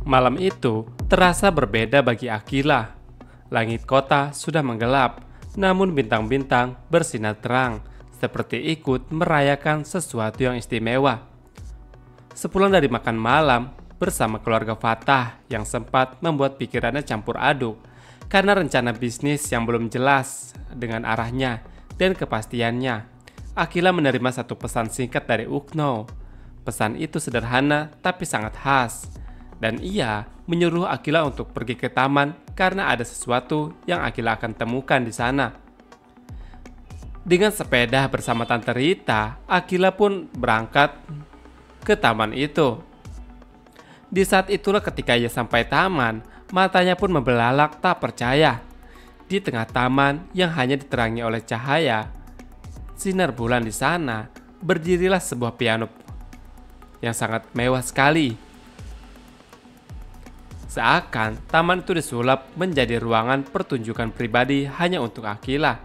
Malam itu terasa berbeda bagi Akila. Langit kota sudah menggelap, namun bintang-bintang bersinar terang, seperti ikut merayakan sesuatu yang istimewa. Sepulang dari makan malam bersama keluarga Fatah yang sempat membuat pikirannya campur aduk karena rencana bisnis yang belum jelas dengan arahnya dan kepastiannya, Akila menerima satu pesan singkat dari Ukno. Pesan itu sederhana tapi sangat khas, dan ia menyuruh Akila untuk pergi ke taman karena ada sesuatu yang Akila akan temukan di sana. Dengan sepeda bersama Tante Rita, Akila pun berangkat ke taman itu. Di saat itulah ketika ia sampai taman, matanya pun membelalak tak percaya. Di tengah taman yang hanya diterangi oleh cahaya sinar bulan di sana, berdirilah sebuah piano yang sangat mewah sekali. Seakan taman itu disulap menjadi ruangan pertunjukan pribadi hanya untuk Akila.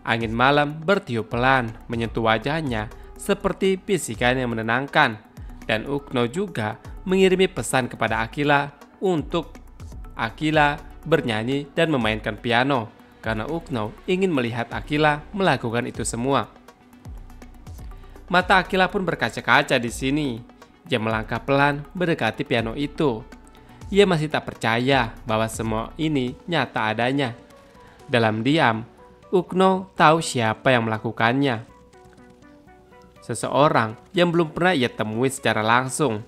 Angin malam bertiup pelan menyentuh wajahnya seperti bisikan yang menenangkan. Dan Ukno juga mengirimi pesan kepada Akila untuk Akila bernyanyi dan memainkan piano, karena Ukno ingin melihat Akila melakukan itu semua. Mata Akila pun berkaca-kaca di sini. Dia melangkah pelan mendekati piano itu. Ia masih tak percaya bahwa semua ini nyata adanya. Dalam diam, Ukno tahu siapa yang melakukannya. Seseorang yang belum pernah ia temui secara langsung,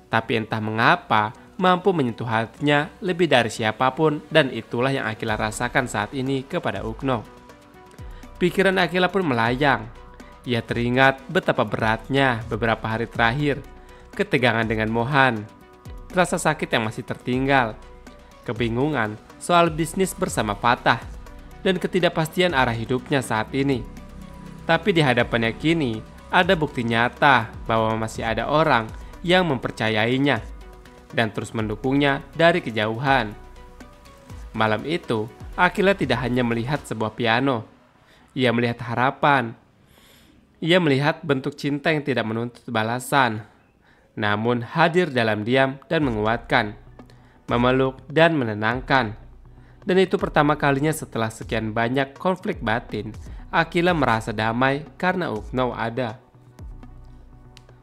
tapi entah mengapa mampu menyentuh hatinya lebih dari siapapun, dan itulah yang Akila rasakan saat ini kepada Ukno. Pikiran Akila pun melayang. Ia teringat betapa beratnya beberapa hari terakhir, ketegangan dengan Mohan, rasa sakit yang masih tertinggal, kebingungan soal bisnis bersama Fatah, dan ketidakpastian arah hidupnya saat ini. Tapi di hadapannya kini ada bukti nyata bahwa masih ada orang yang mempercayainya dan terus mendukungnya dari kejauhan. Malam itu, Akila tidak hanya melihat sebuah piano. Ia melihat harapan. Ia melihat bentuk cinta yang tidak menuntut balasan, namun hadir dalam diam dan menguatkan, memeluk dan menenangkan. Dan itu pertama kalinya setelah sekian banyak konflik batin, Akila merasa damai karena Ukno ada.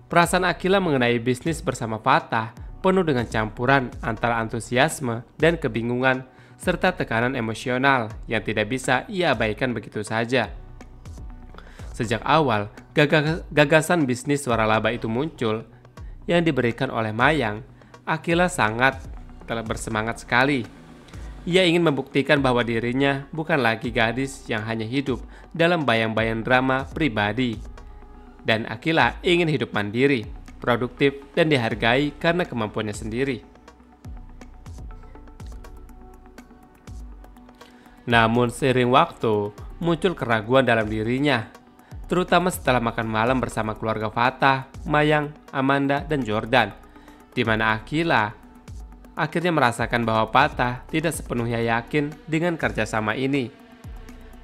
Perasaan Akila mengenai bisnis bersama Fatah penuh dengan campuran antara antusiasme dan kebingungan serta tekanan emosional yang tidak bisa ia abaikan begitu saja. Sejak awal, gagasan bisnis waralaba itu muncul yang diberikan oleh Mayang, Akila sangat bersemangat sekali. Ia ingin membuktikan bahwa dirinya bukan lagi gadis yang hanya hidup dalam bayang-bayang drama pribadi. Dan Akila ingin hidup mandiri, produktif, dan dihargai karena kemampuannya sendiri. Namun seiring waktu, muncul keraguan dalam dirinya, terutama setelah makan malam bersama keluarga Fatah, Mayang, Amanda, dan Jordan, di mana Akila akhirnya merasakan bahwa Fatah tidak sepenuhnya yakin dengan kerjasama ini.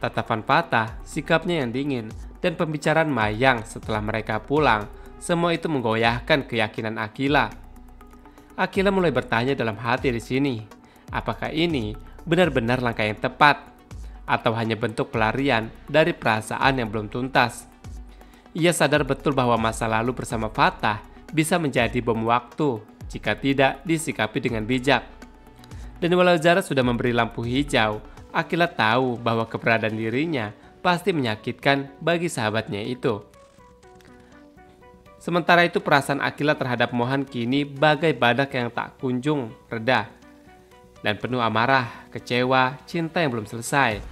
Tatapan Fatah, sikapnya yang dingin, dan pembicaraan Mayang setelah mereka pulang, semua itu menggoyahkan keyakinan Akila. Akila mulai bertanya dalam hati di sini, apakah ini benar-benar langkah yang tepat, atau hanya bentuk pelarian dari perasaan yang belum tuntas. Ia sadar betul bahwa masa lalu bersama Fatah bisa menjadi bom waktu jika tidak disikapi dengan bijak. Dan walau Zara sudah memberi lampu hijau, Akila tahu bahwa keberadaan dirinya pasti menyakitkan bagi sahabatnya itu. Sementara itu perasaan Akila terhadap Mohan kini bagai badak yang tak kunjung reda, dan penuh amarah, kecewa, cinta yang belum selesai,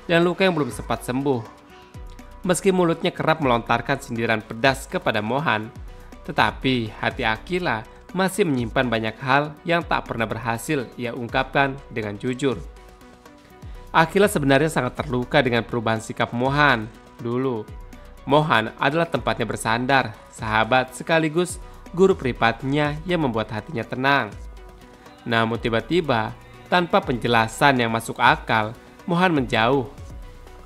dan luka yang belum sempat sembuh. Meski mulutnya kerap melontarkan sindiran pedas kepada Mohan, tetapi hati Akila masih menyimpan banyak hal yang tak pernah berhasil ia ungkapkan dengan jujur. Akila sebenarnya sangat terluka dengan perubahan sikap Mohan dulu. Mohan adalah tempatnya bersandar, sahabat sekaligus guru privatnya yang membuat hatinya tenang. Namun tiba-tiba, tanpa penjelasan yang masuk akal, Mohan menjauh.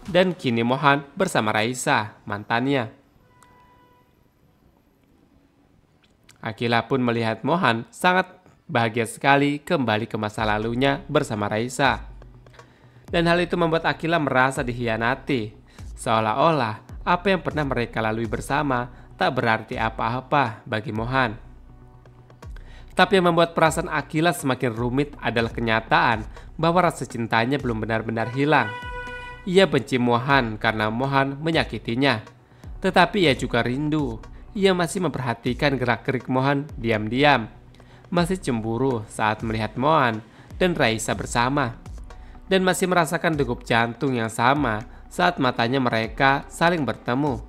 Dan kini Mohan bersama Raisa, mantannya. Akila pun melihat Mohan sangat bahagia sekali kembali ke masa lalunya bersama Raisa. Dan hal itu membuat Akila merasa dikhianati, seolah-olah apa yang pernah mereka lalui bersama tak berarti apa-apa bagi Mohan. Tapi yang membuat perasaan Akila semakin rumit adalah kenyataan bahwa rasa cintanya belum benar-benar hilang. Ia benci Mohan karena Mohan menyakitinya, tetapi ia juga rindu. Ia masih memperhatikan gerak-gerik Mohan diam-diam, masih cemburu saat melihat Mohan dan Raisa bersama, dan masih merasakan degup jantung yang sama saat matanya mereka saling bertemu,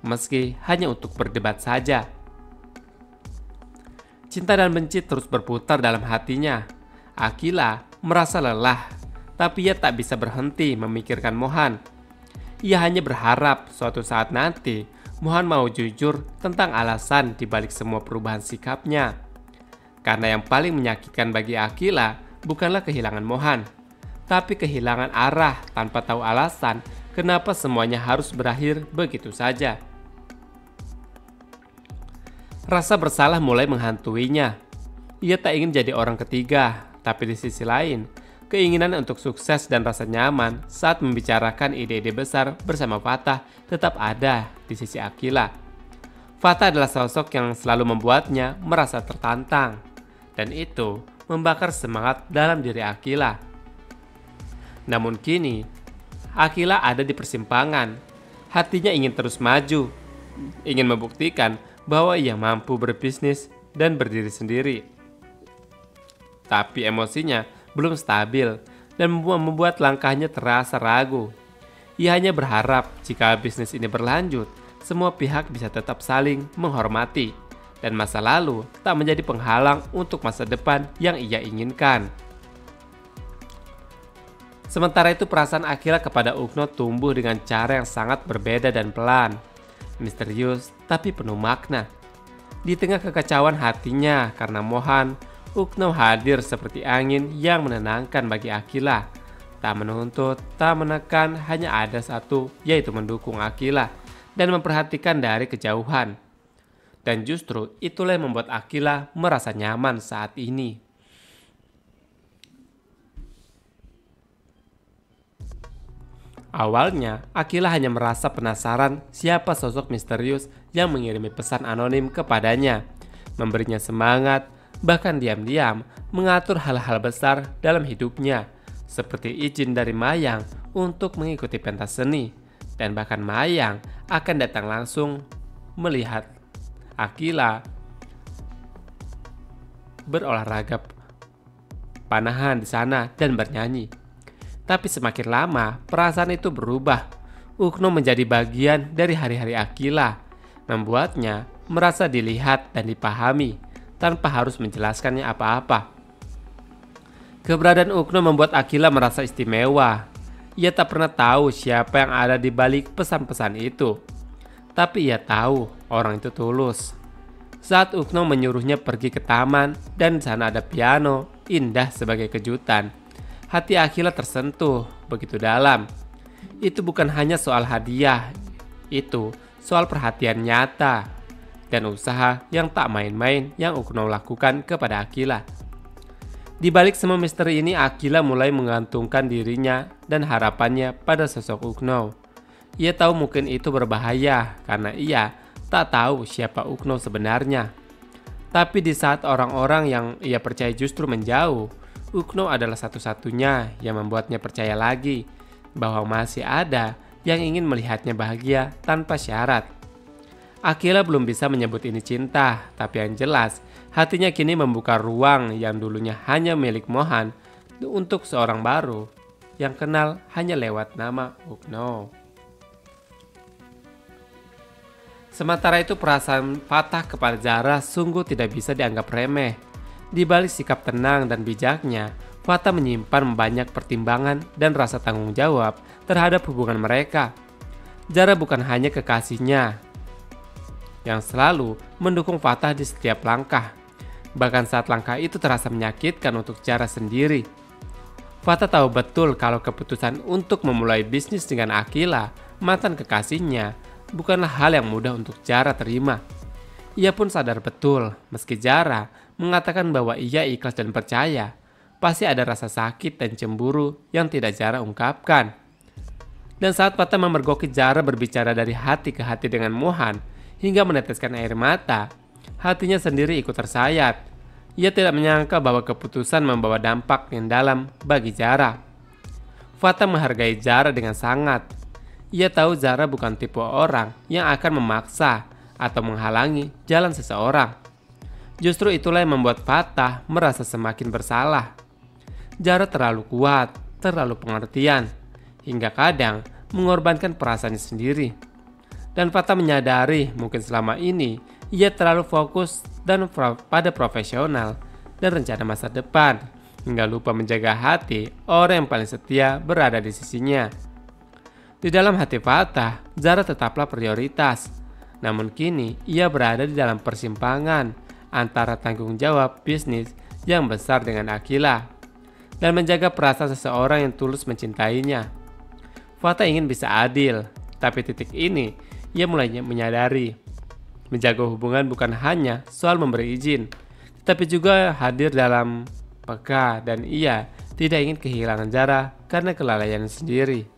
meski hanya untuk berdebat saja. Cinta dan benci terus berputar dalam hatinya. Akila merasa lelah, tapi ia tak bisa berhenti memikirkan Mohan. Ia hanya berharap suatu saat nanti Mohan mau jujur tentang alasan dibalik semua perubahan sikapnya. Karena yang paling menyakitkan bagi Akila bukanlah kehilangan Mohan, tapi kehilangan arah tanpa tahu alasan kenapa semuanya harus berakhir begitu saja. Rasa bersalah mulai menghantuinya. Ia tak ingin jadi orang ketiga, tapi di sisi lain, keinginan untuk sukses dan rasa nyaman saat membicarakan ide-ide besar bersama Fatah tetap ada di sisi Akila. Fatah adalah sosok yang selalu membuatnya merasa tertantang, dan itu membakar semangat dalam diri Akila. Namun kini, Akila ada di persimpangan. Hatinya ingin terus maju, ingin membuktikan bahwa ia mampu berbisnis dan berdiri sendiri. Tapi emosinya belum stabil dan membuat langkahnya terasa ragu. Ia hanya berharap jika bisnis ini berlanjut, semua pihak bisa tetap saling menghormati dan masa lalu tak menjadi penghalang untuk masa depan yang ia inginkan. Sementara itu perasaan Akila kepada Ukno tumbuh dengan cara yang sangat berbeda dan pelan, misterius tapi penuh makna. Di tengah kekacauan hatinya karena Mohan, Ukno hadir seperti angin yang menenangkan bagi Akila. Tak menuntut, tak menekan, hanya ada satu, yaitu mendukung Akila dan memperhatikan dari kejauhan. Dan justru itulah yang membuat Akila merasa nyaman saat ini. Awalnya, Akila hanya merasa penasaran siapa sosok misterius yang mengirimi pesan anonim kepadanya, memberinya semangat, bahkan diam-diam mengatur hal-hal besar dalam hidupnya, seperti izin dari Mayang untuk mengikuti pentas seni, dan bahkan Mayang akan datang langsung melihat Akila berolahraga panahan di sana dan bernyanyi. Tapi semakin lama, perasaan itu berubah. Ukno menjadi bagian dari hari-hari Akila, membuatnya merasa dilihat dan dipahami tanpa harus menjelaskannya apa-apa. Keberadaan Ukno membuat Akila merasa istimewa. Ia tak pernah tahu siapa yang ada di balik pesan-pesan itu, tapi ia tahu orang itu tulus. Saat Ukno menyuruhnya pergi ke taman dan di sana ada piano indah sebagai kejutan, hati Akila tersentuh begitu dalam. Itu bukan hanya soal hadiah, itu soal perhatian nyata dan usaha yang tak main-main yang Ukno lakukan kepada Akila. Di balik semua misteri ini, Akila mulai menggantungkan dirinya dan harapannya pada sosok Ukno. Ia tahu mungkin itu berbahaya karena ia tak tahu siapa Ukno sebenarnya. Tapi di saat orang-orang yang ia percaya justru menjauh, Ukno adalah satu-satunya yang membuatnya percaya lagi bahwa masih ada yang ingin melihatnya bahagia tanpa syarat. Akila belum bisa menyebut ini cinta, tapi yang jelas hatinya kini membuka ruang yang dulunya hanya milik Mohan untuk seorang baru yang kenal hanya lewat nama Ukno. Sementara itu perasaan Fatah kepada Zara sungguh tidak bisa dianggap remeh. Di balik sikap tenang dan bijaknya, Fatah menyimpan banyak pertimbangan dan rasa tanggung jawab terhadap hubungan mereka. Zara bukan hanya kekasihnya yang selalu mendukung Fatah di setiap langkah, bahkan saat langkah itu terasa menyakitkan untuk Zara sendiri. Fatah tahu betul kalau keputusan untuk memulai bisnis dengan Akila, mantan kekasihnya, bukanlah hal yang mudah untuk Zara terima. Ia pun sadar betul meski Zara mengatakan bahwa ia ikhlas dan percaya, pasti ada rasa sakit dan cemburu yang tidak Zara ungkapkan. Dan saat Fatah memergoki Zara berbicara dari hati ke hati dengan Mohan hingga meneteskan air mata, hatinya sendiri ikut tersayat. Ia tidak menyangka bahwa keputusan membawa dampak yang dalam bagi Zara. Fatah menghargai Zara dengan sangat. Ia tahu Zara bukan tipe orang yang akan memaksa atau menghalangi jalan seseorang. Justru itulah yang membuat Fatah merasa semakin bersalah. Zara terlalu kuat, terlalu pengertian, hingga kadang mengorbankan perasaannya sendiri. Dan Fatah menyadari mungkin selama ini ia terlalu fokus pada profesional dan rencana masa depan, hingga lupa menjaga hati orang yang paling setia berada di sisinya. Di dalam hati Fatah, Zara tetaplah prioritas. Namun kini ia berada di dalam persimpangan antara tanggung jawab bisnis yang besar dengan Akila dan menjaga perasaan seseorang yang tulus mencintainya. Fatah ingin bisa adil, tapi titik ini ia mulai menyadari menjaga hubungan bukan hanya soal memberi izin, tapi juga hadir dalam peka, dan ia tidak ingin kehilangan Zara karena kelalaian sendiri.